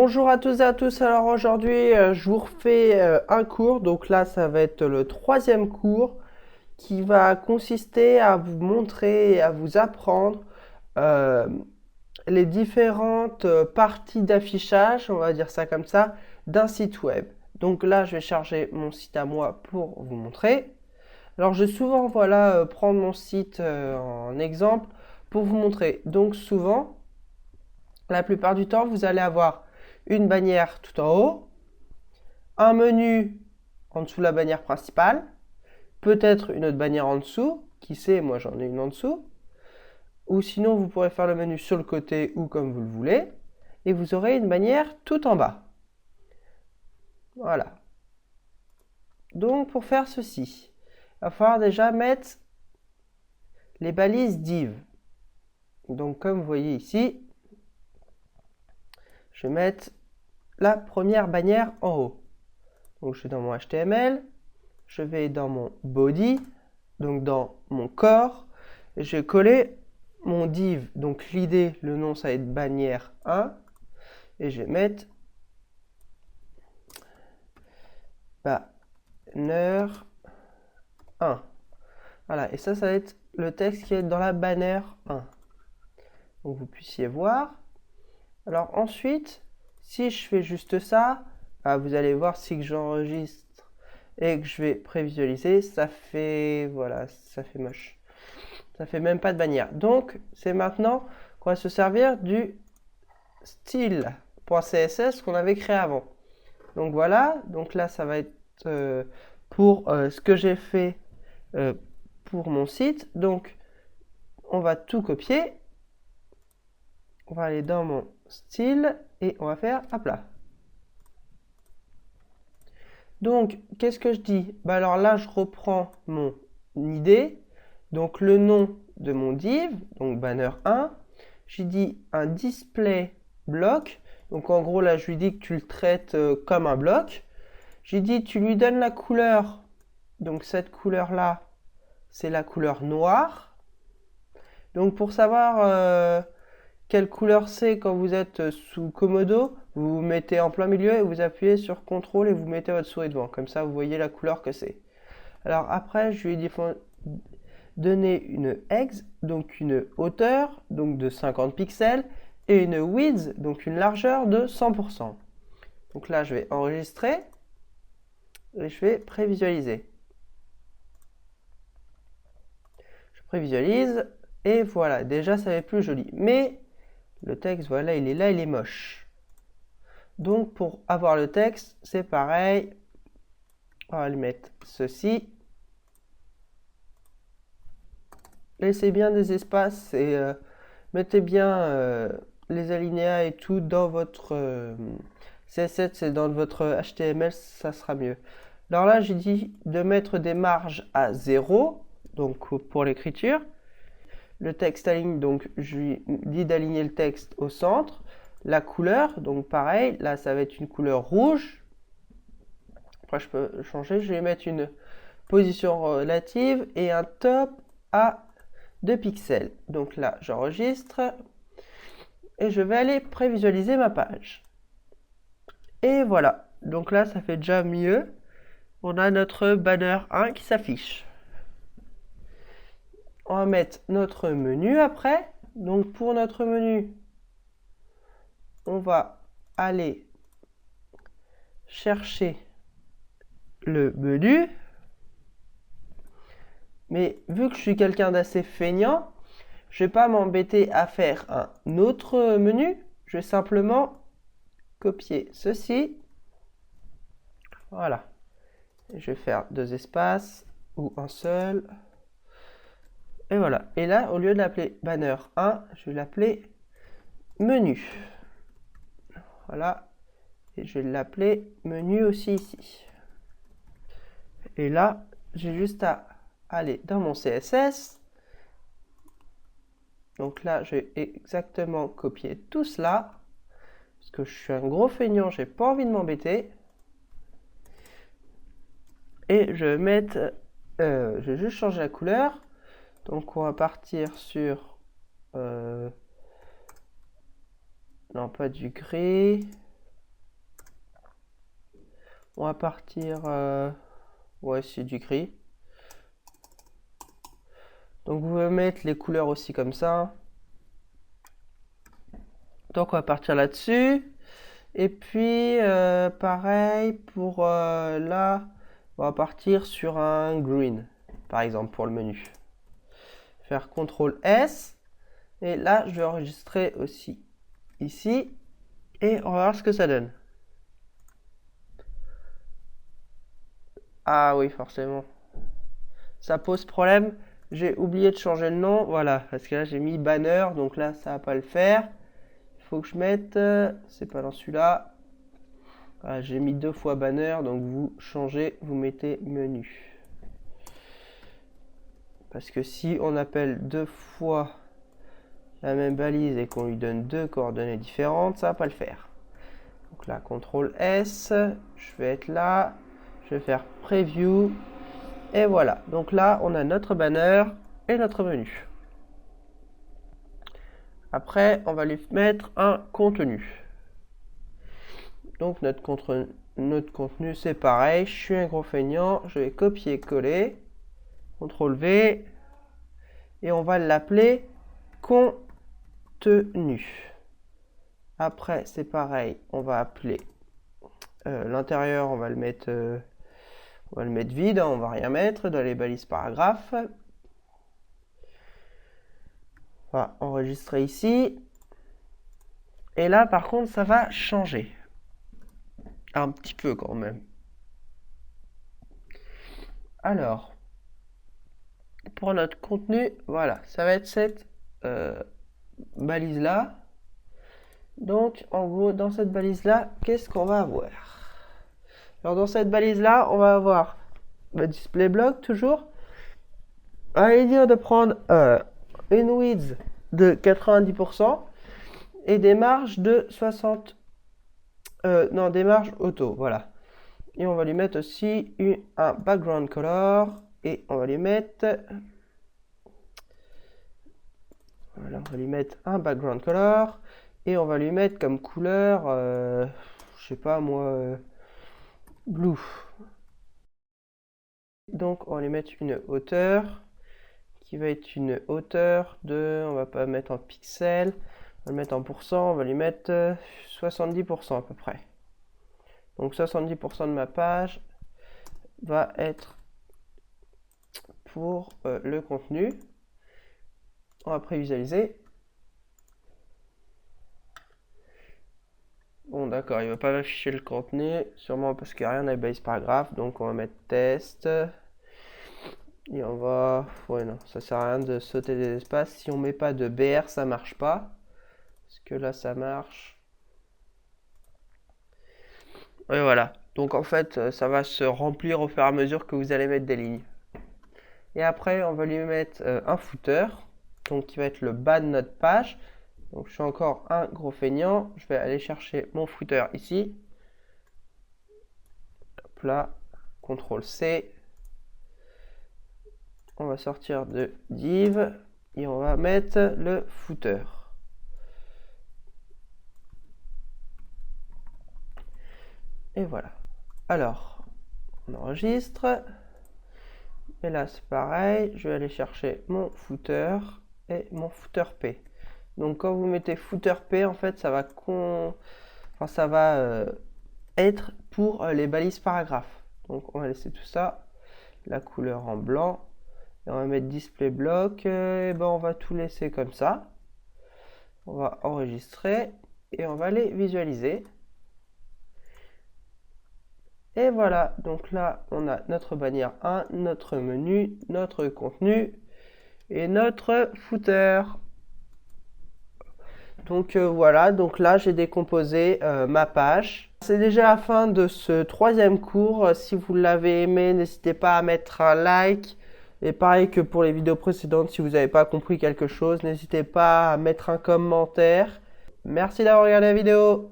Bonjour à tous et à tous, alors aujourd'hui je vous refais un cours, donc là ça va être le troisième cours qui va consister à vous montrer et à vous apprendre euh, les différentes parties d'affichage, on va dire ça comme ça, d'un site web. Donc là je vais charger mon site à moi pour vous montrer. Alors je vais souvent prendre mon site en exemple pour vous montrer. Donc souvent, la plupart du temps, vous allez avoir une bannière tout en haut, un menu en dessous de la bannière principale, peut-être une autre bannière en dessous, qui sait, moi j'en ai une en dessous, ou sinon vous pourrez faire le menu sur le côté ou comme vous le voulez, et vous aurez une bannière tout en bas. Voilà. Donc pour faire ceci, il va falloir déjà mettre les balises div. Donc comme vous voyez ici, je vais mettre la première bannière en haut. Donc je vais dans mon HTML, je vais dans mon body, donc dans mon corps, et je vais coller mon div. Donc l'idée, le nom, ça va être bannière 1, et je vais mettre banner 1. Voilà, et ça va être le texte qui est dans la bannière 1. Donc vous puissiez voir. Alors ensuite, si je fais juste ça, vous allez voir si j'enregistre et que je vais prévisualiser, ça fait, voilà, ça fait moche. Ça fait même pas de bannière. Donc, c'est maintenant qu'on va se servir du style.css qu'on avait créé avant. Donc voilà, donc là, ça va être pour ce que j'ai fait pour mon site. Donc, on va tout copier. On va aller dans mon style et on va faire à plat. Donc, qu'est-ce que je dis? Alors là, je reprends mon idée. Donc, le nom de mon div, donc banner 1. J'ai dit un display bloc. Donc, en gros, là, je lui dis que tu le traites comme un bloc. J'ai dit, tu lui donnes la couleur. Donc, cette couleur-là, c'est la couleur noire. Donc, pour savoir quelle couleur c'est quand vous êtes sous Komodo, vous vous mettez en plein milieu et vous appuyez sur CTRL et vous mettez votre souris devant. Comme ça, vous voyez la couleur que c'est. Alors après, je lui ai donner une ex, donc une hauteur donc de 50 pixels, et une width, donc une largeur de 100%. Donc là, je vais enregistrer et je vais prévisualiser. Je prévisualise et voilà, déjà ça va être plus joli. Mais le texte, voilà, il est là, il est moche. Donc pour avoir le texte, c'est pareil. On va lui mettre ceci. Laissez bien des espaces et mettez bien les alinéas et tout dans votre CSS, c'est dans votre HTML, ça sera mieux. Alors là, j'ai dit de mettre des marges à 0, donc pour l'écriture. Le texte aligne, donc je lui dis d'aligner le texte au centre. La couleur, donc pareil, là ça va être une couleur rouge. Après je peux changer, je vais mettre une position relative et un top à 2 pixels. Donc là, j'enregistre et je vais aller prévisualiser ma page. Et voilà, donc là, ça fait déjà mieux. On a notre banner 1 qui s'affiche. On va mettre notre menu après. Donc pour notre menu, on va aller chercher le menu. Mais vu que je suis quelqu'un d'assez feignant, je ne vais pas m'embêter à faire un autre menu. Je vais simplement copier ceci. Voilà. Je vais faire 2 espaces ou un seul. Et voilà. Et là, au lieu de l'appeler banner 1, je vais l'appeler menu. Voilà. Et je vais l'appeler menu aussi ici. Et là, j'ai juste à aller dans mon CSS. Donc là, je vais exactement copier tout cela. Parce que je suis un gros feignant, j'ai pas envie de m'embêter. Et je vais mettre, je vais juste changer la couleur. Donc on va partir sur, non pas du gris, On va partir... ouais, c'est du gris. Donc vous pouvez mettre les couleurs aussi comme ça. Donc on va partir là-dessus. Et puis pareil pour là, on va partir sur un green, par exemple pour le menu. Faire CTRL S. Et là, je vais enregistrer aussi ici. Et on va voir ce que ça donne. Ah oui, forcément. Ça pose problème. J'ai oublié de changer le nom. Voilà, parce que là, j'ai mis banner. Donc là, ça va pas le faire. Il faut que je mette... c'est pas dans celui-là. Voilà, j'ai mis 2 fois banner. Donc vous changez, vous mettez menu. Parce que si on appelle 2 fois la même balise et qu'on lui donne 2 coordonnées différentes, ça va pas le faire. Donc là, CTRL S, je vais être là, je vais faire Preview, et voilà. Donc là, on a notre banner et notre menu. Après, on va lui mettre un contenu. Donc notre contenu, c'est pareil, je suis un gros feignant, je vais copier-coller, CTRL V, et on va l'appeler contenu. Après, c'est pareil, on va appeler l'intérieur, on va le mettre vide, hein, on va rien mettre dans les balises paragraphes. On va enregistrer ici. Et là, par contre, ça va changer. Un petit peu quand même. Alors, pour notre contenu, voilà, ça va être cette balise-là. Donc, en gros, dans cette balise-là, qu'est-ce qu'on va avoir? Alors, dans cette balise-là, on va avoir le display block, toujours. On va lui dire de prendre une width de 90% et des marges de 60... non, des marges auto, voilà. Et on va lui mettre aussi un background color. Et on va lui mettre... Voilà, on va lui mettre un background color. Et on va lui mettre comme couleur, je sais pas moi, blue. Donc on va lui mettre une hauteur qui va être une hauteur de, on va pas mettre en pixels, on va le mettre en pourcent, on va lui mettre 70% à peu près. Donc 70% de ma page va être pour le contenu. On va prévisualiser. Bon d'accord, il ne va pas afficher le contenu, sûrement parce qu'il n'y a rien dans les base paragraphes, donc on va mettre test. Et on va... Ouais non, ça sert à rien de sauter des espaces. Si on met pas de BR, ça marche pas. Parce que là, ça marche. Et voilà. Donc en fait, ça va se remplir au fur et à mesure que vous allez mettre des lignes. Et après, on va lui mettre un footer. Donc qui va être le bas de notre page. Donc je suis encore un gros feignant. Je vais aller chercher mon footer ici. Hop là. CTRL C. On va sortir de div. Et on va mettre le footer. Et voilà. Alors, on enregistre. Et là, c'est pareil. Je vais aller chercher mon footer et mon footer P. Donc, quand vous mettez footer P, en fait, ça va, être pour les balises paragraphes. Donc, on va laisser tout ça. La couleur en blanc. Et on va mettre display block. Et ben, on va tout laisser comme ça. On va enregistrer. Et on va les visualiser. Et voilà, donc là, on a notre bannière 1, notre menu, notre contenu et notre footer. Donc voilà, donc là, j'ai décomposé ma page. C'est déjà la fin de ce 3e cours. Si vous l'avez aimé, n'hésitez pas à mettre un like. Et pareil que pour les vidéos précédentes, si vous n'avez pas compris quelque chose, n'hésitez pas à mettre un commentaire. Merci d'avoir regardé la vidéo.